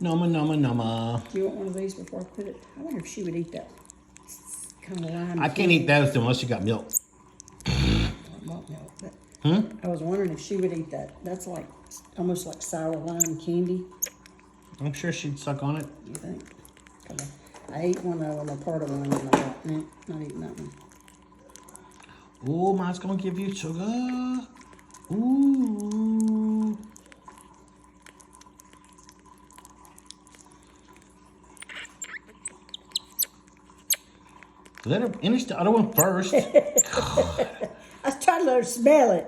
Noma, noma, noma. Do you want one of these before I put it? I wonder if she would eat that kind of lime. I can't eat those unless you got milk. I won't know, but I was wondering if she would eat that. That's like almost like sour lime candy. I'm sure she'd suck on it. You think? 'Cause I ate one of them, a part of one, and I thought, not eating that one. Ooh, mine's gonna give you sugar. Ooh. Let her finish the other one first. I was trying to let her smell it.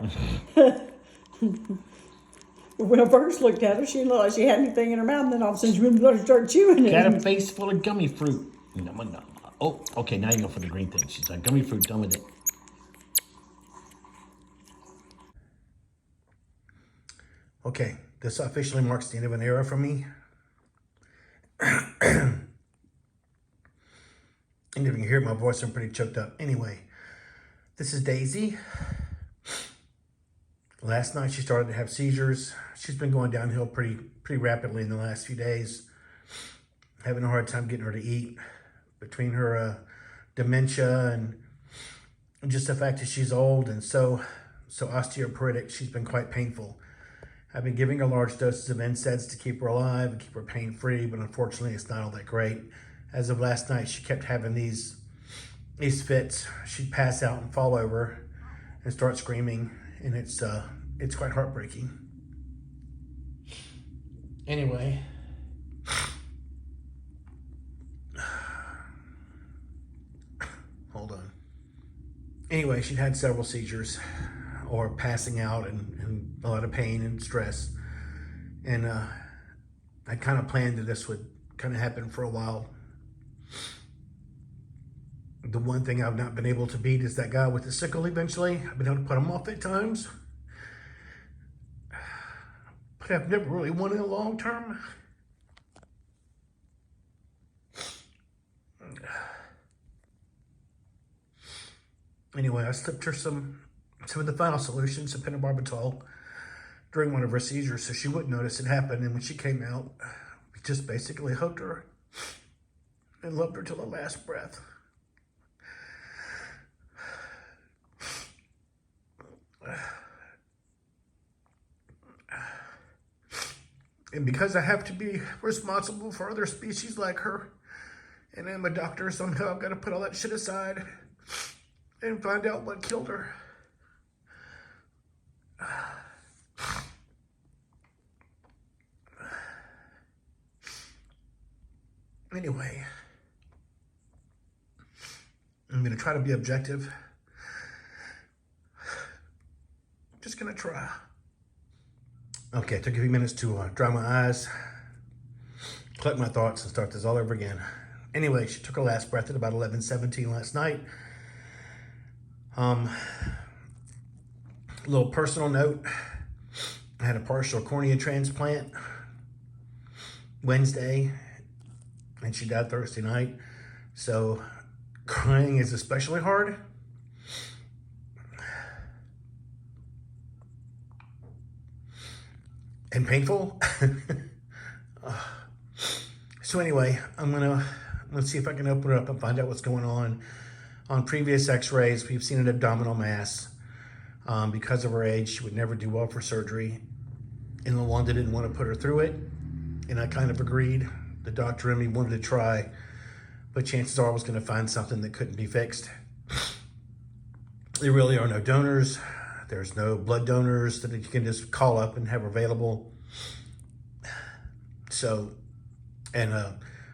When I first looked at her, she looked like she had anything in her mouth, and then all of a sudden she let her start chewing it. Got a face full of gummy fruit. Numa, numa. Oh, okay, now you go for the green thing. She's like, gummy fruit, done with it. Okay, this officially marks the end of an era for me. And if you can hear my voice, I'm pretty choked up. Anyway, this is Daisy. Last night she started to have seizures. She's been going downhill pretty rapidly in the last few days. Having a hard time getting her to eat. Between her dementia and just the fact that she's old and so osteoporotic, she's been quite painful. I've been giving her large doses of NSAIDs to keep her alive and keep her pain-free, but unfortunately it's not all that great. As of last night, she kept having these fits. She'd pass out and fall over and start screaming, and it's quite heartbreaking. Anyway, hold on. Anyway, she'd had several seizures or passing out and a lot of pain and stress. And I kind of planned that this would kind of happen for a while. The one thing I've not been able to beat is that guy with the sickle eventually. I've been able to put him off at times. But I've never really won in the long term. Anyway, I slipped her some of the final solutions, some pentobarbital, during one of her seizures so she wouldn't notice it happened. And when she came out, we just basically hugged her and loved her till her last breath. And because I have to be responsible for other species like her, and I'm a doctor, somehow I've got to put all that shit aside and find out what killed her. Anyway, I'm going to try to be objective. Just going to try. Okay, it took a few minutes to dry my eyes, collect my thoughts, and start this all over again. Anyway, she took her last breath at about 11:17 last night. Little personal note, I had a partial cornea transplant Wednesday, and she died Thursday night. So crying is especially hard. And painful. So anyway, let's see if I can open it up and find out what's going on. On previous x-rays, we've seen an abdominal mass. Because of her age, she would never do well for surgery. And Lawanda didn't want to put her through it. And I kind of agreed. The doctor and me wanted to try, but chances are I was going to find something that couldn't be fixed. There really are no donors. There's no blood donors that you can just call up and have available. So, and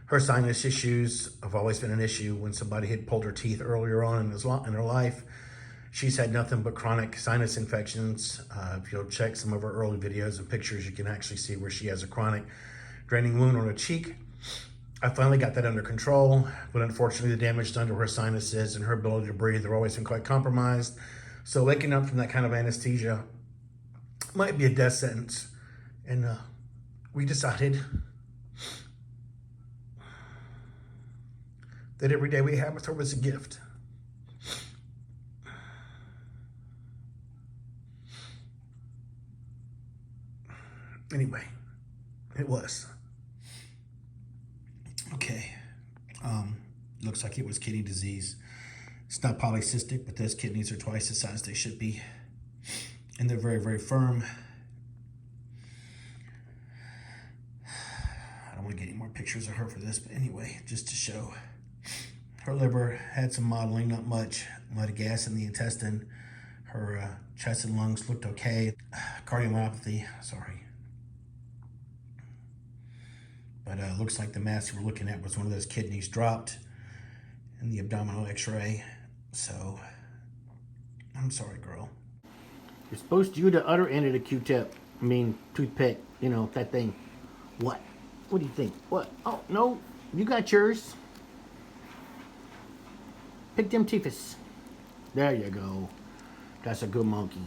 her sinus issues have always been an issue. When somebody had pulled her teeth earlier on in her life, she's had nothing but chronic sinus infections. If you'll check some of her early videos and pictures, you can actually see where she has a chronic draining wound on her cheek. I finally got that under control, but unfortunately the damage done to her sinuses and her ability to breathe have always been quite compromised. So waking up from that kind of anesthesia might be a death sentence. And we decided that every day we had with her was a gift. Anyway, it was. Looks like it was kidney disease. It's not polycystic, but those kidneys are twice the size they should be. And they're very, very firm. I don't want to get any more pictures of her for this, but anyway, just to show. Her liver had some modeling, not much. A lot of gas in the intestine. Her chest and lungs looked okay. Cardiomyopathy, sorry. But looks like the mass we're looking at was one of those kidneys dropped in the abdominal x-ray. So, I'm sorry, girl. You're supposed to use the other end of the Q-tip. I mean, toothpick, you know, that thing. What? What do you think? What? Oh, no, you got yours. Pick them teethus. There you go. That's a good monkey.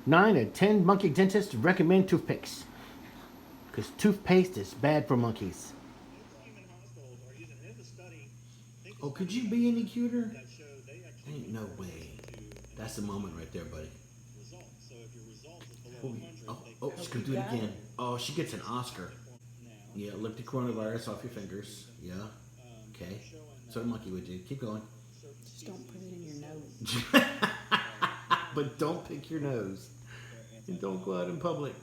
Nine out of 10 monkey dentists recommend toothpicks. Because toothpaste is bad for monkeys. Oh, could you be any cuter? Ain't no way. That's the moment right there, buddy. Oh, she can do it again. Oh, she gets an Oscar. Yeah, lick the coronavirus off your fingers. Yeah. Okay. So the monkey would do. Keep going. Just don't put it in your nose. But don't pick your nose. And don't go out in public.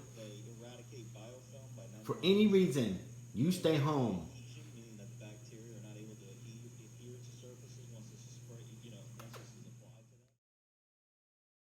For any reason, you stay home.